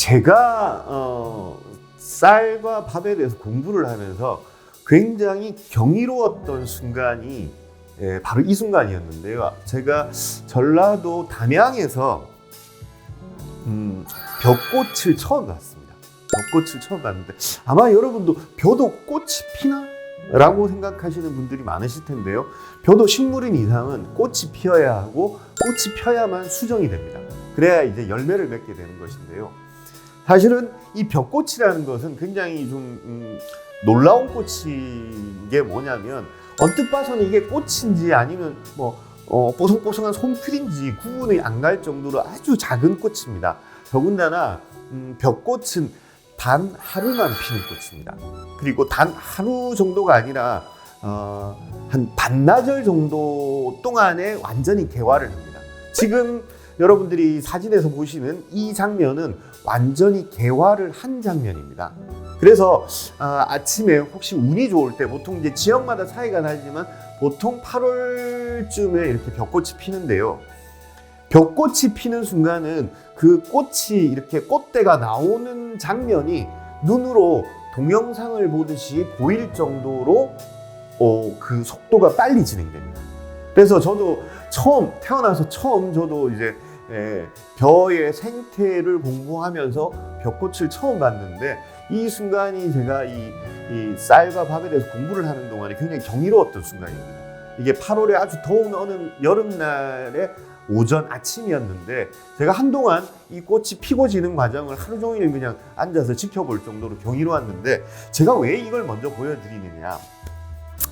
제가 쌀과 밥에 대해서 공부를 하면서 굉장히 경이로웠던 순간이 바로 이 순간이었는데요. 제가 전라도 담양에서 벼꽃을 처음 봤습니다. 벼꽃을 처음 봤는데 아마 여러분도 벼도 꽃이 피나? 라고 생각하시는 분들이 많으실 텐데요. 벼도 식물인 이상은 꽃이 피어야 하고 꽃이 펴야만 수정이 됩니다. 그래야 이제 열매를 맺게 되는 것인데요. 사실은 이 벼꽃이라는 것은 굉장히 좀 놀라운 꽃인 게 뭐냐면 언뜻 봐서는 이게 꽃인지 아니면 뭐 뽀송뽀송한 솜필인지 구분이 안 갈 정도로 아주 작은 꽃입니다. 더군다나 벼꽃은 단 하루만 피는 꽃입니다. 그리고 단 하루 정도가 아니라 한 반나절 정도 동안에 완전히 개화를 합니다. 지금 여러분들이 사진에서 보시는 이 장면은 완전히 개화를 한 장면입니다. 그래서 아침에 혹시 운이 좋을 때 보통 이제 지역마다 차이가 나지만 보통 8월쯤에 이렇게 벼꽃이 피는데요. 벼꽃이 피는 순간은 그 꽃이 이렇게 꽃대가 나오는 장면이 눈으로 동영상을 보듯이 보일 정도로 그 속도가 빨리 진행됩니다. 그래서 저도 태어나서 처음 저도 이제 벼의 생태를 공부하면서 벼꽃을 처음 봤는데 이 순간이 제가 이 쌀과 밥에 대해서 공부를 하는 동안에 굉장히 경이로웠던 순간입니다. 이게 8월에 아주 더운 어느 여름날에 오전 아침이었는데 제가 한동안 이 꽃이 피고 지는 과정을 하루 종일 그냥 앉아서 지켜볼 정도로 경이로웠는데 제가 왜 이걸 먼저 보여드리느냐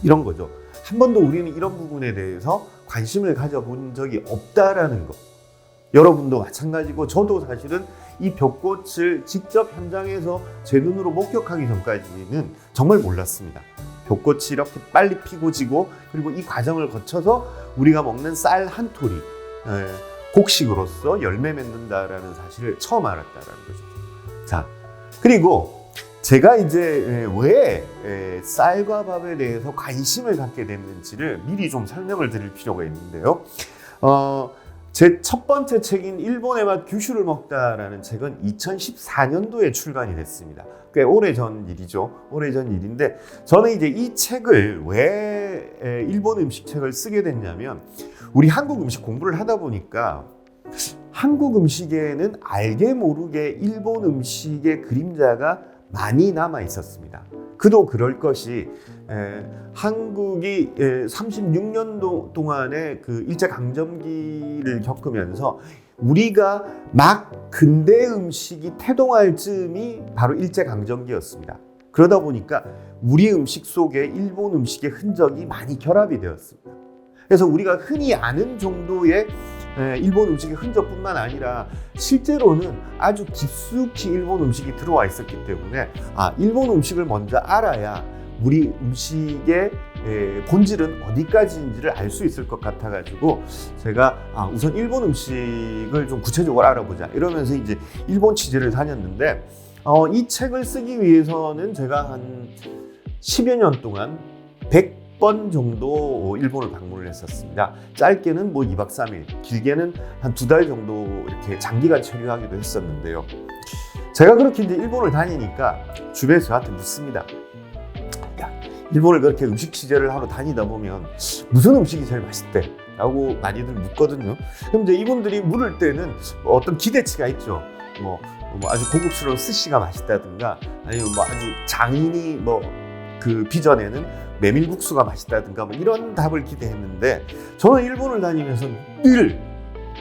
이런 거죠. 한 번도 우리는 이런 부분에 대해서 관심을 가져본 적이 없다라는 거. 여러분도 마찬가지고 저도 사실은 이 벼꽃을 직접 현장에서 제 눈으로 목격하기 전까지는 정말 몰랐습니다. 벼꽃이 이렇게 빨리 피고 지고 그리고 이 과정을 거쳐서 우리가 먹는 쌀 한 토리 곡식으로서 열매 맺는다라는 사실을 처음 알았다라는 거죠. 자, 그리고 제가 이제 왜 쌀과 밥에 대해서 관심을 갖게 됐는지를 미리 좀 설명을 드릴 필요가 있는데요. 제 첫 번째 책인 일본의 맛 규슈를 먹다라는 책은 2014년도에 출간이 됐습니다. 꽤 오래전 일이죠. 오래전 일인데 저는 이제 이 책을 왜 일본 음식 책을 쓰게 됐냐면 우리 한국 음식 공부를 하다 보니까 한국 음식에는 알게 모르게 일본 음식의 그림자가 많이 남아 있었습니다. 그도 그럴 것이 한국이 36년도 동안의 그 일제강점기를 겪으면서 우리가 막 근대 음식이 태동할 즈음이 바로 일제강점기였습니다. 그러다 보니까 우리 음식 속에 일본 음식의 흔적이 많이 결합이 되었습니다. 그래서 우리가 흔히 아는 정도의 일본 음식의 흔적뿐만 아니라 실제로는 아주 깊숙이 일본 음식이 들어와 있었기 때문에 일본 음식을 먼저 알아야 우리 음식의 본질은 어디까지인지를 알 수 있을 것 같아가지고 제가 우선 일본 음식을 좀 구체적으로 알아보자 이러면서 이제 일본 취재를 다녔는데 이 책을 쓰기 위해서는 제가 한 10여 년 동안 100번 정도 일본을 방문을 했었습니다. 짧게는 뭐 2박 3일, 길게는 한 2달 정도 이렇게 장기간 체류하기도 했었는데요. 제가 그렇게 이제 일본을 다니니까 주변에서 저한테 묻습니다. 야, 일본을 그렇게 음식 취재를 하러 다니다 보면 무슨 음식이 제일 맛있대? 라고 많이들 묻거든요. 그럼 이제 이분들이 물을 때는 어떤 기대치가 있죠. 뭐 아주 고급스러운 스시가 맛있다든가 아니면 뭐 아주 장인이 그 빚어내는 메밀국수가 맛있다든가 이런 답을 기대했는데 저는 일본을 다니면서 늘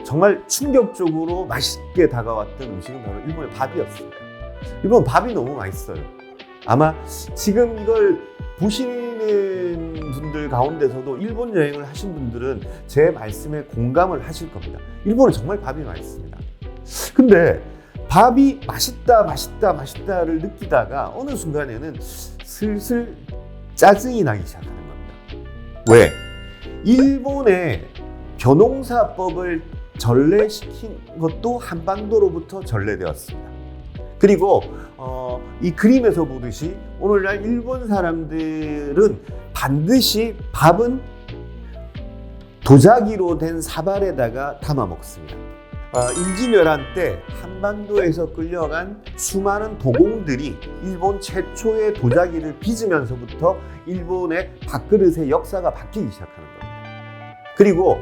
정말 충격적으로 맛있게 다가왔던 음식은 바로 일본의 밥이었습니다. 일본 밥이 너무 맛있어요. 아마 지금 이걸 보시는 분들 가운데서도 일본 여행을 하신 분들은 제 말씀에 공감을 하실 겁니다. 일본은 정말 밥이 맛있습니다. 근데 밥이 맛있다를 느끼다가 어느 순간에는 슬슬 짜증이 나기 시작하는 겁니다. 왜? 일본의 벼농사법을 전래시킨 것도 한반도로부터 전래되었습니다. 그리고 이 그림에서 보듯이 오늘날 일본 사람들은 반드시 밥은 도자기로 된 사발에다가 담아 먹습니다. 임진왜란 때 한반도에서 끌려간 수많은 도공들이 일본 최초의 도자기를 빚으면서부터 일본의 밥그릇의 역사가 바뀌기 시작하는 겁니다. 그리고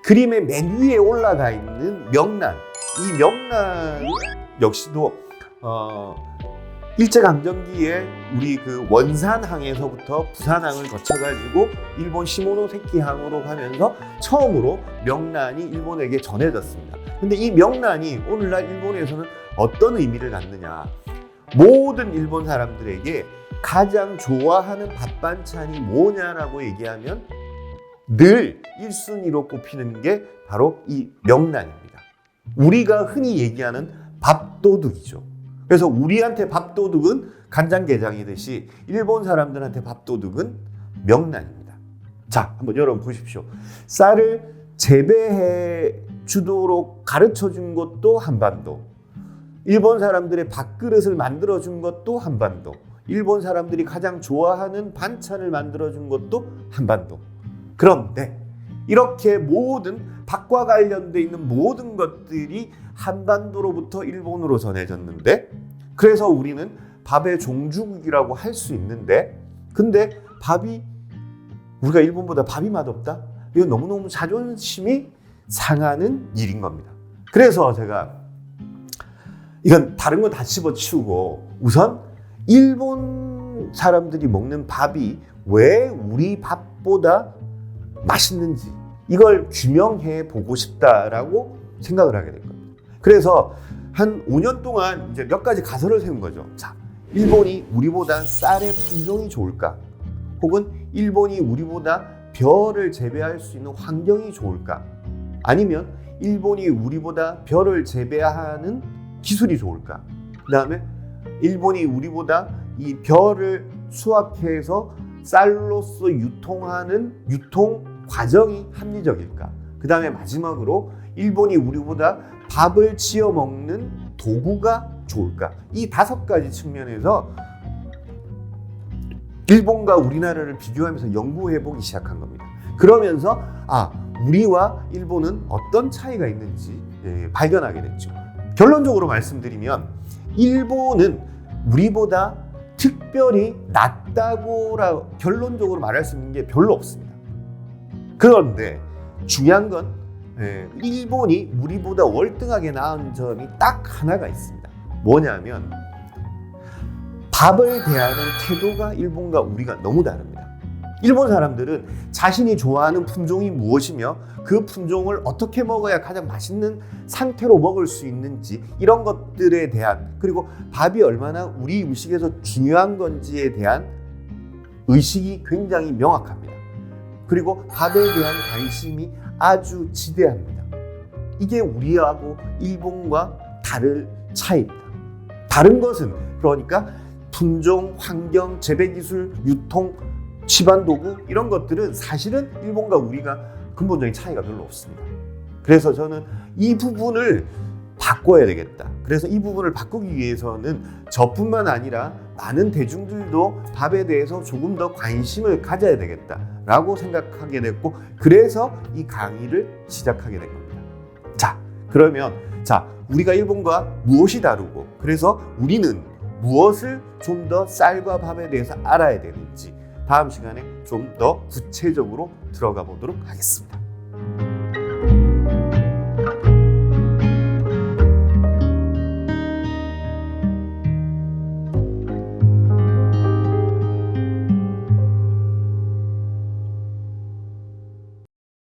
그림의 맨 위에 올라가 있는 명란, 이 명란 역시도 일제강점기에 우리 그 원산항에서부터 부산항을 거쳐가지고 일본 시모노세키항으로 가면서 처음으로 명란이 일본에게 전해졌습니다. 근데 이 명란이 오늘날 일본에서는 어떤 의미를 갖느냐? 모든 일본 사람들에게 가장 좋아하는 밥 반찬이 뭐냐라고 얘기하면 늘 1순위로 꼽히는 게 바로 이 명란입니다. 우리가 흔히 얘기하는 밥도둑이죠. 그래서 우리한테 밥도둑은 간장게장이듯이 일본 사람들한테 밥도둑은 명란입니다. 자, 한번 여러분 보십시오. 쌀을 재배해 주도록 가르쳐 준 것도 한반도. 일본 사람들의 밥그릇을 만들어 준 것도 한반도. 일본 사람들이 가장 좋아하는 반찬을 만들어 준 것도 한반도. 그런데 이렇게 모든 밥과 관련돼 있는 모든 것들이 한반도로부터 일본으로 전해졌는데, 그래서 우리는 밥의 종주국이라고 할 수 있는데, 근데 우리가 일본보다 밥이 맛없다? 이건 너무너무 자존심이 상하는 일인 겁니다. 그래서 제가 이건 다른 거 다 집어치우고 우선 일본 사람들이 먹는 밥이 왜 우리 밥보다 맛있는지 이걸 규명해 보고 싶다라고 생각을 하게 된 겁니다. 그래서 한 5년 동안 이제 몇 가지 가설을 세운 거죠. 자, 일본이 우리보다 쌀의 품종이 좋을까? 혹은 일본이 우리보다 벼를 재배할 수 있는 환경이 좋을까? 아니면 일본이 우리보다 벼를 재배하는 기술이 좋을까? 그 다음에 일본이 우리보다 이 벼를 수확해서 쌀로서 유통하는 유통 과정이 합리적일까? 그 다음에 마지막으로 일본이 우리보다 밥을 지어 먹는 도구가 좋을까? 이 5가지 측면에서 일본과 우리나라를 비교하면서 연구해 보기 시작한 겁니다. 그러면서 우리와 일본은 어떤 차이가 있는지 발견하게 됐죠. 결론적으로 말씀드리면 일본은 우리보다 특별히 낫다고 결론적으로 말할 수 있는 게 별로 없습니다. 그런데 중요한 건 일본이 우리보다 월등하게 나은 점이 딱 하나가 있습니다. 뭐냐면 밥을 대하는 태도가 일본과 우리가 너무 다릅니다. 일본 사람들은 자신이 좋아하는 품종이 무엇이며 그 품종을 어떻게 먹어야 가장 맛있는 상태로 먹을 수 있는지 이런 것들에 대한, 그리고 밥이 얼마나 우리 음식에서 중요한 건지에 대한 의식이 굉장히 명확합니다. 그리고 밥에 대한 관심이 아주 지대합니다. 이게 우리하고 일본과 다를 차이입니다. 다른 것은 그러니까 품종, 환경, 재배기술, 유통, 집안도구 이런 것들은 사실은 일본과 우리가 근본적인 차이가 별로 없습니다. 그래서 저는 이 부분을 바꿔야 되겠다. 그래서 이 부분을 바꾸기 위해서는 저뿐만 아니라 많은 대중들도 밥에 대해서 조금 더 관심을 가져야 되겠다라고 생각하게 됐고, 그래서 이 강의를 시작하게 된 겁니다. 그러면 우리가 일본과 무엇이 다르고, 그래서 우리는 무엇을 좀 더 쌀과 밥에 대해서 알아야 되는지 다음 시간에 좀 더 구체적으로 들어가 보도록 하겠습니다.